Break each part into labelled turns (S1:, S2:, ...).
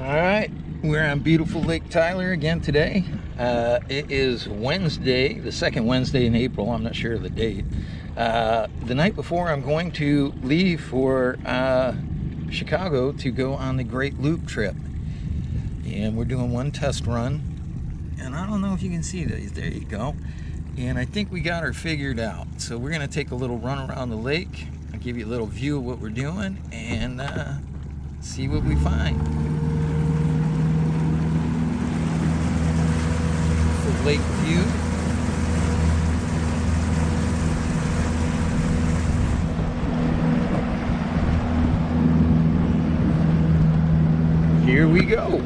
S1: All right, we're on beautiful Lake Tyler again today. It is Wednesday, the second Wednesday in April. I'm not sure of the date. The night before, I'm going to leave for Chicago to go on the Great Loop trip. And we're doing one test run. And I don't know if you can see these. There you go. And I think we got her figured out. So we're going to take a little run around the lake. I'll give you a little view of what we're doing and see what we find. Lake view. Here we go.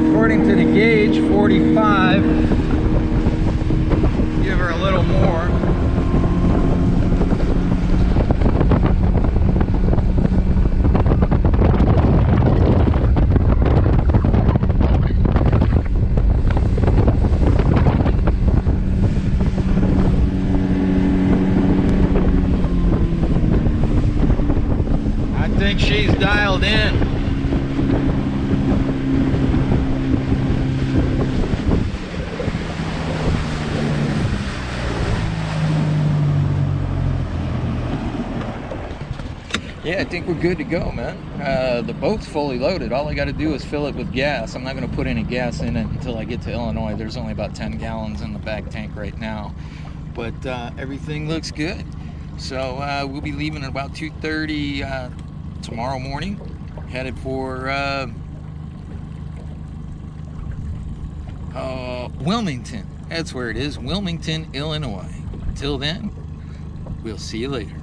S1: According to the gauge, 45. Give her a little more. I think she's dialed in. Yeah, I think we're good to go, man. The boat's fully loaded. All I got to do is fill it with gas. I'm not going to put any gas in it until I get to Illinois. There's only about 10 gallons in the back tank right now. But everything looks good. So we'll be leaving at about 2:30 tomorrow morning. Headed for Wilmington. That's where it is, Wilmington, Illinois. Until then, we'll see you later.